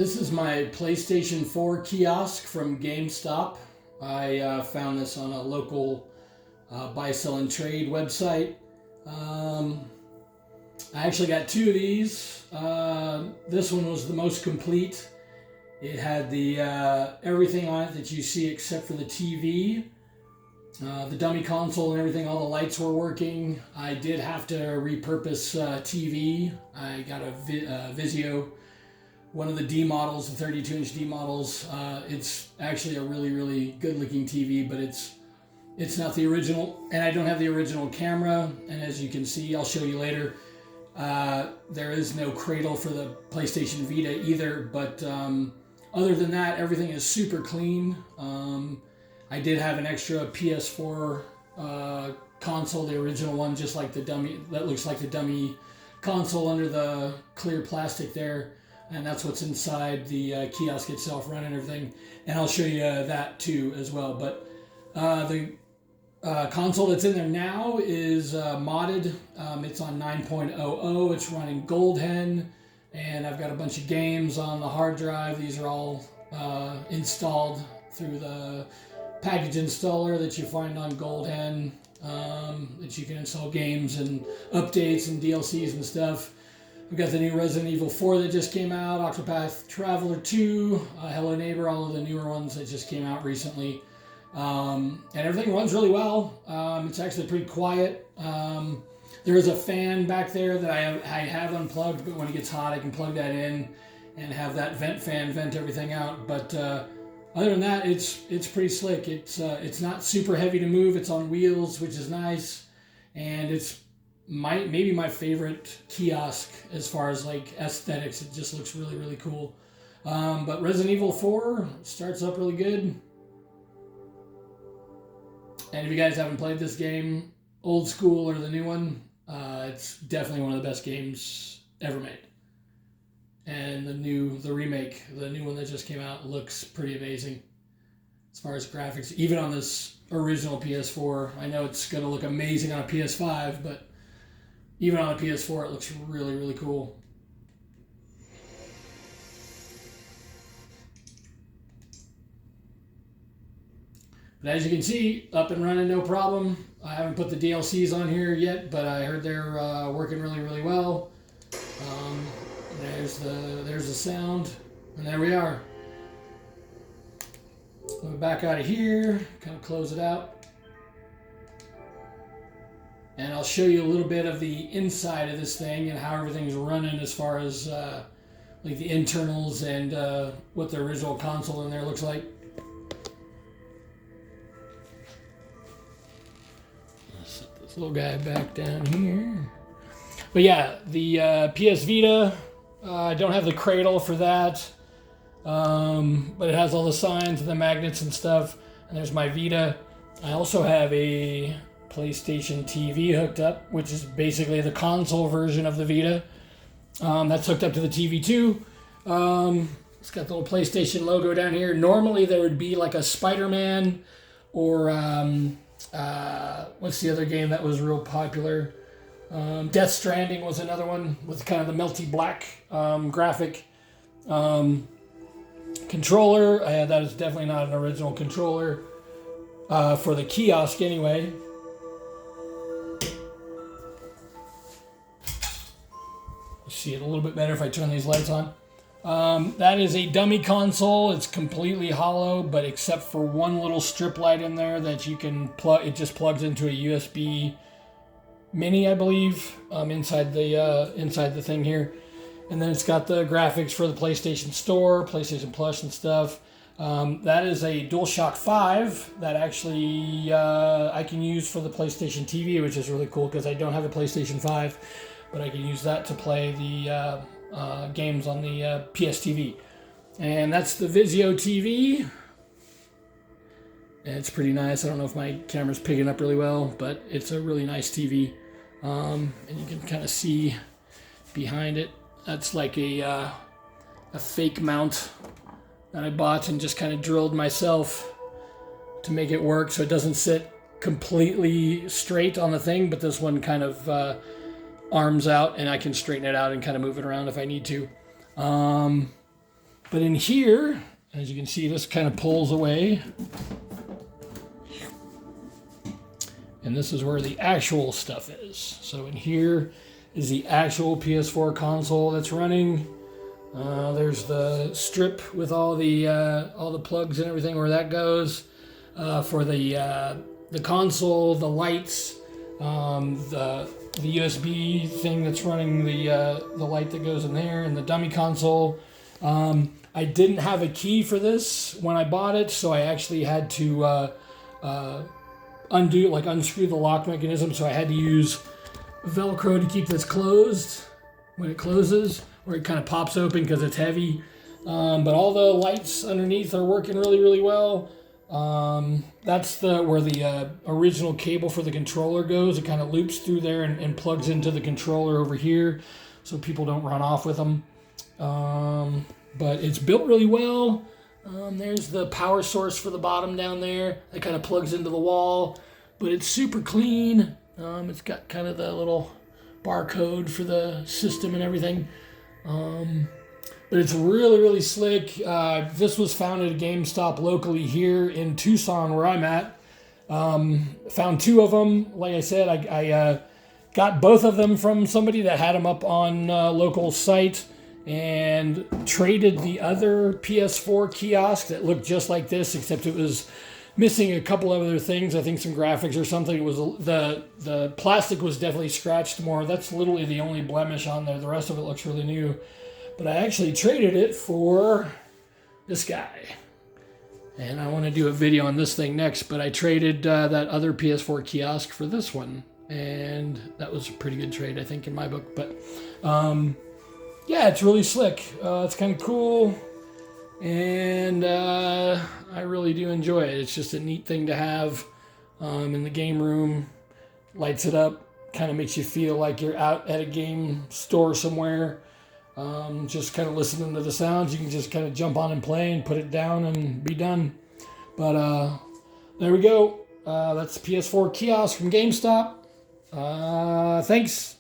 This is my PlayStation 4 kiosk from Gamestop. I found this on a local buy, sell, and trade website. I actually got two of these. This one was the most complete. It had the everything on it that you see except for the TV. The dummy console and everything, all the lights were working. I did have to repurpose TV. I got a Vizio, one of the D models, the 32-inch D models. It's actually a really, really good-looking TV, but it's not the original, and I don't have the original camera. And as you can see, I'll show you later, there is no cradle for the PlayStation Vita either. But other than that, everything is super clean. I did have an extra PS4 console, the original one, just like the dummy, that looks like the dummy console under the clear plastic there. And that's what's inside the kiosk itself, running everything. And I'll show you that too as well. But the console that's in there now is modded. It's on 9.00. It's running GoldHen. And I've got a bunch of games on the hard drive. These are all installed through the package installer that you find on GoldHen, that you can install games and updates and DLCs and stuff. We've got the new Resident Evil 4 that just came out, Octopath Traveler 2, Hello Neighbor, all of the newer ones that just came out recently. And everything runs really well. It's actually pretty quiet. There is a fan back there that I have unplugged, but when it gets hot I can plug that in and have that vent fan vent everything out. But other than that, it's pretty slick. It's not super heavy to move. It's on wheels, which is nice, and it's maybe my favorite kiosk as far as like aesthetics. It just looks really, really cool. But Resident Evil 4 starts up really good. And if you guys haven't played this game, old school or the new one, it's definitely one of the best games ever made. And the remake, the new one that just came out, looks pretty amazing as far as graphics. Even on this original PS4, I know it's going to look amazing on a PS5, but even on a PS4, it looks really, really cool. But as you can see, up and running, no problem. I haven't put the DLCs on here yet, but I heard they're working really, really well. There's the sound, and there we are. Let me back out of here, kind of close it out. And I'll show you a little bit of the inside of this thing and how everything's running as far as like the internals and what the original console in there looks like. Let's set this little guy back down here. But yeah, the PS Vita, I don't have the cradle for that, but it has all the signs and the magnets and stuff. And there's my Vita. I also have a PlayStation TV hooked up, which is basically the console version of the Vita. That's hooked up to the TV too. It's got the little PlayStation logo down here. Normally there would be like a Spider-Man or what's the other game that was real popular? Death Stranding was another one with kind of the melty black graphic controller. That is definitely not an original controller for the kiosk anyway. See it a little bit better if I turn these lights on. That is a dummy console. It's completely hollow, but except for one little strip light in there that you can plug. It just plugs into a USB mini, I believe, inside the thing here. And then it's got the graphics for the PlayStation Store, PlayStation Plus and stuff. That is a DualShock 5 that actually I can use for the PlayStation TV, which is really cool because I don't have a PlayStation 5, but I can use that to play the games on the PSTV. And that's the Vizio TV. And it's pretty nice. I don't know if my camera's picking up really well, but it's a really nice TV. And you can kind of see behind it. That's like a fake mount that I bought and just kind of drilled myself to make it work so it doesn't sit completely straight on the thing, but this one kind of arms out and I can straighten it out and kind of move it around if I need to. But in here, as you can see, this kind of pulls away. And this is where the actual stuff is. So in here is the actual PS4 console that's running. There's the strip with all the plugs and everything where that goes. For the console, the lights, the USB thing that's running the light that goes in there, and the dummy console. I didn't have a key for this when I bought it, so I actually had to unscrew the lock mechanism. So I had to use Velcro to keep this closed when it closes, or it kind of pops open because it's heavy. But all the lights underneath are working really, really well. That's where the original cable for the controller goes. It kind of loops through there and plugs into the controller over here, so people don't run off with them. But it's built really well. There's the power source for the bottom down there. That kind of plugs into the wall, but it's super clean. It's got kind of the little barcode for the system and everything. But it's really, really slick. This was found at a GameStop locally here in Tucson, where I'm at. Found 2 of them. Like I said, I got both of them from somebody that had them up on local site, and traded the other PS4 kiosk that looked just like this, except it was missing a couple of other things. I think some graphics or something. It was the plastic was definitely scratched more. That's literally the only blemish on there. The rest of it looks really new. But I actually traded it for this guy. And I want to do a video on this thing next, but I traded that other PS4 kiosk for this one. And that was a pretty good trade, I think, in my book. But yeah, it's really slick. It's kind of cool. And I really do enjoy it. It's just a neat thing to have in the game room. Lights it up. Kind of makes you feel like you're out at a game store somewhere. Just kind of listening to the sounds. You can just kind of jump on and play and put it down and be done. But there we go. That's the PS4 kiosk from GameStop. Thanks.